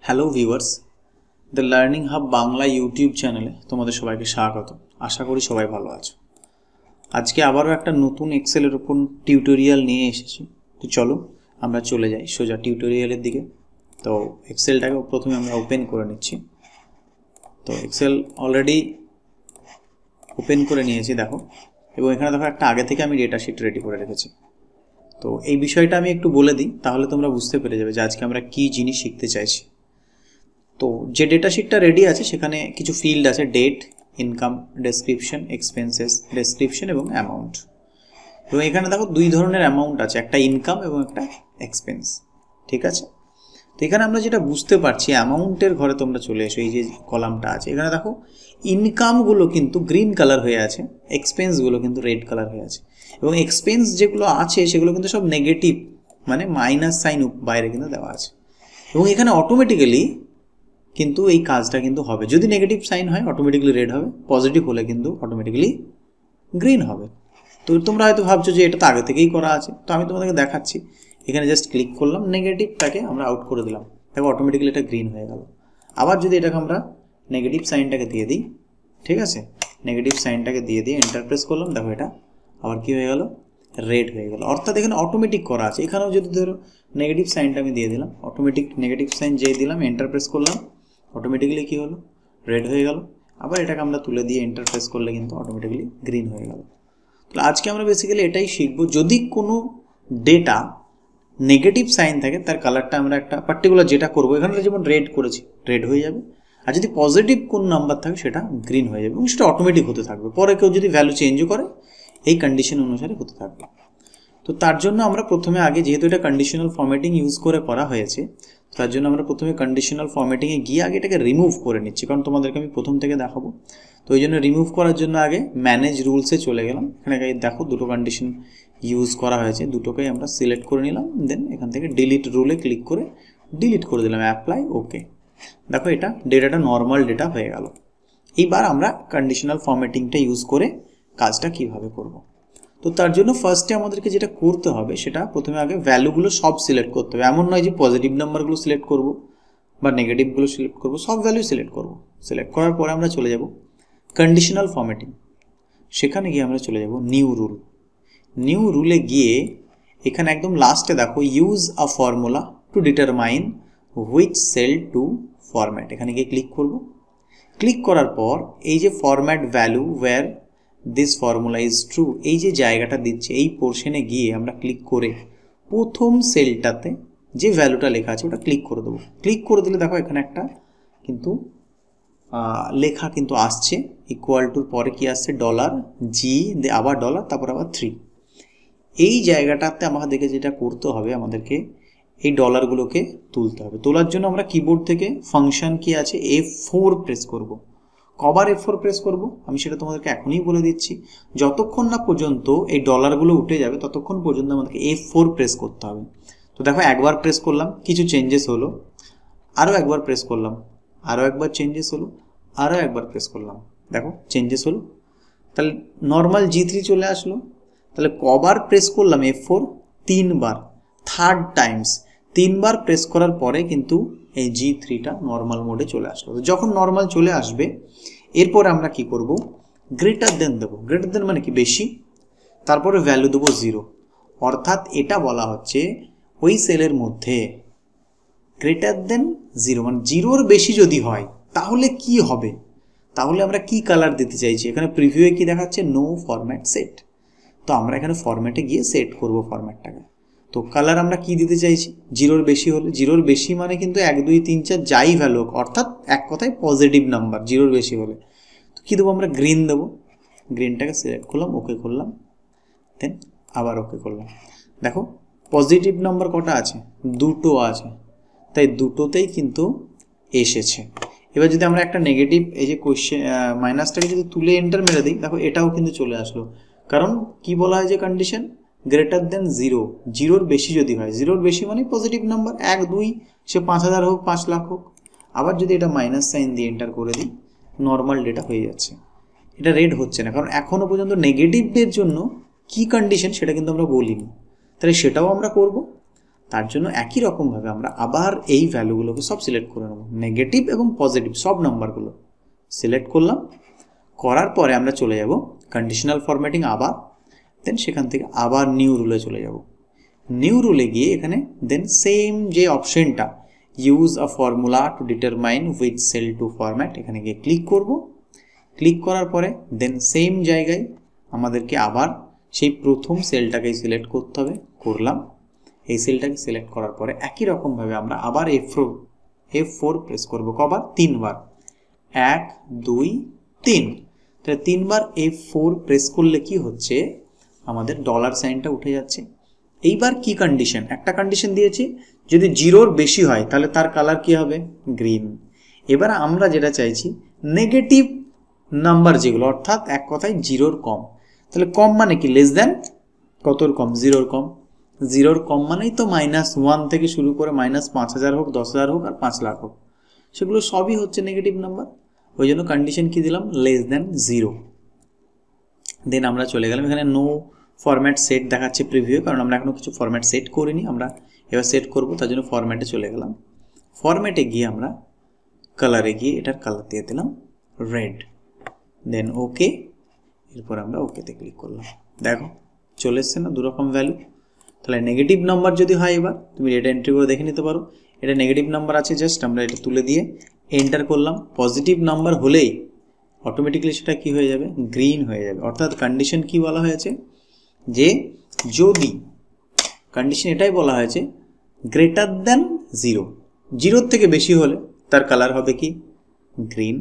Hello viewers, the learning hub Bangla YouTube চ্যানেলে তোমাদের সবাইকে স্বাগত। আশা করি সবাই ভালো আছো। আজকে আবারও একটা নতুন এক্সেলের উপর টিউটোরিয়াল নিয়ে এসেছি। তো চলো আমরা চলে যাই সোজা টিউটোরিয়ালের দিকে। তো এক্সেলটাকে প্রথমে আমরা ওপেন করে নিচ্ছি। তো এক্সেল অলরেডি ওপেন করে নিয়েছি দেখো, এবং এখানে দেখো একটা আগে থেকে আমি ডেটা শিট রেডি করে রেখেছি। তো এই বিষয়টা আমি একটু বলে দিই, তাহলে তোমরা বুঝতে পেরে যাবে যে আজকে আমরা কী জিনিস শিখতে চাইছি। তো যে ডেটা শিটটা রেডি আছে সেখানে কিছু ফিল্ড আছে, date, income, description, expenses description এবং অ্যামাউন্ট। এবং এখানে দেখো দুই ধরনের অ্যামাউন্ট আছে, একটা ইনকাম এবং একটা এক্সপেন্স। ঠিক আছে, তো এখানে আমরা যেটা বুঝতে পারছি, অ্যামাউন্টের ঘরে তোমরা চলে এসো। এই যে কলামটা আছে এখানে দেখো, ইনকামগুলো কিন্তু গ্রিন কালার হয়ে আছে, এক্সপেন্সগুলো কিন্তু রেড কালার হয়ে আছে। এবং এক্সপেন্স যেগুলো আছে সেগুলো কিন্তু সব নেগেটিভ, মানে মাইনাস সাইন বাইরে কিন্তু দেওয়া আছে। এবং এখানে অটোমেটিক্যালি কিন্তু এই কাজটা কিন্তু হবে, যদি নেগেটিভ সাইন হয় অটোমেটিক্যালি রেড হবে, পজিটিভ হলে কিন্তু অটোমেটিক্যালি গ্রিন হবে। তো তোমরা হয়তো ভাবছো যে এটা তো আগে থেকেই করা আছে, তো আমি তোমাদেরকে দেখাচ্ছি। এখানে জাস্ট ক্লিক করলাম, নেগেটিভটাকে আমরা আউট করে দিলাম, দেখো অটোমেটিক্যালি এটা গ্রিন হয়ে গেল। আবার যদি এটাকে আমরা নেগেটিভ সাইনটাকে দিয়ে দিই, ঠিক আছে, নেগেটিভ সাইনটাকে দিয়ে এন্টার প্রেস করলাম, দেখো এটা আবার কী হয়ে গেল, রেড হয়ে গেল। অর্থাৎ এখানে অটোমেটিক করা আছে। এখানেও যদি ধরো নেগেটিভ সাইনটা আমি দিয়ে দিলাম, অটোমেটিক নেগেটিভ সাইন যেয়ে দিলাম, এন্টার প্রেস করলাম, অটোমেটিক্যালি কী হলো, রেড হয়ে গেল। আবার এটাকে আমরা তুলে দিয়ে এন্টার প্রেস করলে কিন্তু অটোমেটিক্যালি গ্রিন হয়ে গেল। তাহলে আজকে আমরা বেসিক্যালি এটাই শিখবো, যদি কোনো ডেটা নেগেটিভ সাইন থাকে তার কালারটা আমরা একটা পার্টিকুলার যেটা করবো, এখানে যেমন রেড করেছি, রেড হয়ে যাবে। আর যদি পজিটিভ কোন নাম্বার থাকে সেটা গ্রিন হয়ে যাবে, এবং সেটা অটোমেটিক হতে থাকবে। পরে কেউ যদি ভ্যালু চেঞ্জও করে এই কন্ডিশন অনুসারে হতে থাকবে। তো তার জন্য আমরা প্রথমে আগে, যেহেতু এটা কন্ডিশনাল ফরম্যাটিং ইউজ করে করা হয়েছে, তার জন্য আমরা প্রথমে কন্ডিশনাল ফরম্যাটিংয়ে গিয়ে আগে এটাকে রিমুভ করে নিচ্ছি, কারণ তোমাদেরকে আমি প্রথম থেকে দেখাবো। তো ওই জন্য রিমুভ করার জন্য আগে ম্যানেজ রুলসে চলে গেলাম। এখানে দেখো দুটো কন্ডিশন ইউজ করা হয়েছে, দুটোকেই আমরা সিলেক্ট করে নিলাম। দেন এখান থেকে ডিলিট রুলে ক্লিক করে ডিলিট করে দিলাম, অ্যাপ্লাই, ওকে। দেখো এটা ডেটাটা নর্মাল ডেটা হয়ে গেল। এইবার আমরা কন্ডিশনাল ফরম্যাটিংটা ইউজ করে কাজটা কিভাবে করব। তো তার জন্য ফার্স্টে আমাদেরকে যেটা করতে হবে, সেটা প্রথমে আগে ভ্যালুগুলো সব সিলেক্ট করতে হবে। এমন নয় যে পজিটিভ নাম্বারগুলো সিলেক্ট করব বা নেগেটিভগুলো সিলেক্ট করব, সব ভ্যালু সিলেক্ট করব। সিলেক্ট করার পরে আমরা চলে যাব কন্ডিশনাল ফরম্যাটিং, সেখানে গিয়ে আমরা চলে যাব নিউ রুল। নিউ রুলে গিয়ে এখানে একদম লাস্টে দেখো use a formula to determine which cell to format, এখানে গিয়ে ক্লিক করব। ক্লিক করার পর এই যে format value where this formula is true, এই যে জায়গাটা দিচ্ছে, এই পোর্শনে গিয়ে আমরা ক্লিক করে প্রথম সেলটাতে যে ভ্যালুটা লেখা আছে ওটা ক্লিক করে দেবো। ক্লিক করে দিলে দেখো এখানে একটা কিন্তু লেখা কিন্তু আসছে, ইকুয়াল টুর পরে কি আসছে, ডলার জি, আবার ডলার, তারপর আবার 3। এই জায়গাটাতে আমাদেরকে যেটা করতে হবে, আমাদেরকে এই ডলারগুলোকে তুলতে হবে। তোলার জন্য আমরা কিবোর্ড থেকে ফাংশন কি আছে, F4 প্রেস করব। কবার F4 প্রেস করব আমি সেটা তোমাদেরকে এখনই বলে দিচ্ছি। যতক্ষণ না পর্যন্ত এই ডলারগুলো উঠে যাবে ততক্ষণ পর্যন্ত আমাদেরকে F4 প্রেস করতে হবে। তো দেখো একবার প্রেস করলাম, কিছু চেঞ্জেস হলো, আরও একবার প্রেস করলাম, আরও একবার চেঞ্জেস হলো, আরও একবার প্রেস করলাম, দেখো চেঞ্জেস হলো। তাহলে নর্মাল G3 চলে আসলো। তাহলে কবার প্রেস করলাম F4, 3 বার, থার্ড টাইমস 3 বার প্রেস করার পরে কিন্তু এই G3টা নর্মাল মোডে চলে আসলো। তো যখন নর্মাল চলে আসবে, এরপর আমরা কি করব, গ্রেটার দেন দেবো। গ্রেটার দেন মানে কি, বেশি, তারপরে ভ্যালু দেবো 0। অর্থাৎ এটা বলা হচ্ছে ওই সেলের মধ্যে গ্রেটার দেন 0 মানে 0-র বেশি যদি হয় তাহলে কি হবে, তাহলে আমরা কি কালার দিতে চাইছি। এখানে প্রিভিউয়ে কি দেখাচ্ছে, নো ফরম্যাট সেট। তো আমরা এখানে ফরম্যাটে গিয়ে সেট করব ফরম্যাটটাকে। তো কালার আমরা কি দিতে চাইছি, 0-র বেশি হলে, 0-র বেশি মানে কিন্তু 1 2 3 4 যাই ভ্যালু হোক, অর্থাৎ এক কথায় পজিটিভ নাম্বার 0-র বেশি হলে। তো কী দেবো, আমরা গ্রিন দেবো। গ্রিনটাকে সিলেক্ট করলাম, ওকে করলাম, দেন আবার ওকে করলাম। দেখো পজিটিভ নাম্বার কটা আছে, 2টো আছে, তাই দুটোতেই কিন্তু এসেছে। এবার যদি আমরা একটা নেগেটিভ, এই যে কোয়েশ্চেন মাইনাসটাকে যদি তুলে এন্টার মেরে দিই, দেখো এটাও কিন্তু চলে আসলো। কারণ কি বলা হয় যে কন্ডিশন গ্রেটার দেন 0, 0-র বেশি যদি হয়, 0-র বেশি মানে পজিটিভ নাম্বার, 1 2, সে 5000 হোক 5 লাখ হোক। আবার যদি এটা মাইনাস সাইন দিয়ে এন্টার করে দিই, নর্মাল ডেটা হয়ে যাচ্ছে। এটা রেড হচ্ছে না, কারণ এখনও পর্যন্ত নেগেটিভদের জন্য কি কন্ডিশন সেটা কিন্তু আমরা বলিনি। তাহলে সেটাও আমরা করব। তার জন্য একই রকমভাবে আমরা আবার এই ভ্যালুগুলোকে সব সিলেক্ট করে নেব, নেগেটিভ এবং পজিটিভ সব নাম্বারগুলো সিলেক্ট করলাম। করার পরে আমরা চলে যাব কন্ডিশনাল ফরম্যাটিং আবার, দেন সেখান থেকে আবার নিউ রুলে চলে যাব। নিউ রুলে গিয়ে এখানে দেন সেম যে অপশনটা use a formula to determine which cell to format, এখানে গিয়ে ক্লিক করব। ক্লিক করার পরে দেন সেম জায়গায় আমাদেরকে আবার সেই প্রথম সেলটাকেই সিলেক্ট করতে হবে, করলাম। এই সেলটাকে সিলেক্ট করার পরে একই রকমভাবে আমরা আবার F4 প্রেস করব, কবার? 3 বার, 1 2 3। তাহলে 3 বার F4 প্রেস করলে কি হচ্ছে, আমাদের ডলার সাইনটা উঠে যাচ্ছে। এইবার কি কন্ডিশন, একটা কন্ডিশন দিয়েছি, যদি 0-র বেশি হয় তাহলে তার কালার কি হবে? গ্রিন। এবার আমরা যেটা চাইছি নেগেটিভ নাম্বার যেগুলো, অর্থাৎ এক কথায় 0-র কম। তাহলে কম মানে কি? লেস দেন কতর কম? 0-র কম। 0-র কম মানেই তো -1 থেকে শুরু করে -5000 হোক, 10,000 হোক, আর 5 লাখ হোক, সেগুলো সবই হচ্ছে নেগেটিভ নাম্বার। ওই জন্য কন্ডিশন কি দিলাম? Less than 0। দেন আমরা চলে গেলাম, এখানে নো ফরম্যাট সেট দেখাচ্ছে প্রিভিউ, কারণ আমরা এখনো কিছু ফরম্যাট সেট করিনি, আমরা এবার সেট করব, তার জন্য ফরম্যাটে চলে গেলাম। ফরম্যাটে গিয়ে আমরা কালারে গিয়ে এটার কালার দিয়ে দিলাম রেড, দেন ওকে। এরপর আমরা ওকেতে ক্লিক করলাম, দেখো চলে এসছে না দুরকম ভ্যালু। তাহলে নেগেটিভ নাম্বার যদি হয়, এবার তুমি এটা এন্ট্রি করে দেখে নিতে পারো, এটা নেগেটিভ নাম্বার আছে, জাস্ট আমরা এটা তুলে দিয়ে এন্টার করলাম। পজিটিভ নাম্বার হলেই অটোমেটিক্যালি সেটা কি হয়ে যাবে? গ্রিন হয়ে যাবে। অর্থাৎ কন্ডিশন কি বলা হয়েছে, যে যদি কন্ডিশন এটাই বলা হয়েছে গ্রেটার দ্যান 0, 0-র থেকে বেশি হলে তার কালার হবে কি? গ্রিন।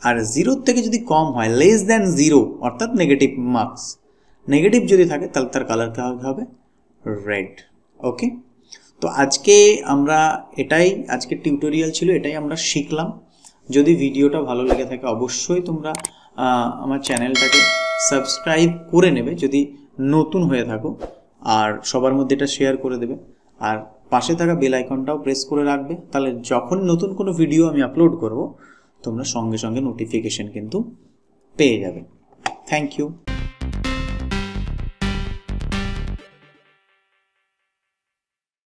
আর 0-র থেকে যদি কম হয়, লেস দ্যান 0, অর্থাৎ নেগেটিভ মার্কস, নেগেটিভ যদি থাকে তাহলে তার কালার হবে রেড। ওকে, তো আজকে আমরা আজকে টিউটোরিয়াল ছিল, এটাই আমরা শিখলাম। যদি ভিডিওটা ভালো লেগে থাকে অবশ্যই তোমরা আমার চ্যানেলটাকে সাবস্ক্রাইব করে নেবে যদি নতুন হয়ে থাকো, আর সবার মধ্যে এটা শেয়ার করে দেবে, আর পাশে থাকা বেল আইকনটাও প্রেস করে রাখবে। তাহলে যখন নতুন কোনো ভিডিও আমি আপলোড করব তোমরা সঙ্গে সঙ্গে নোটিফিকেশন কিন্তু পেয়ে যাবে। Thank you.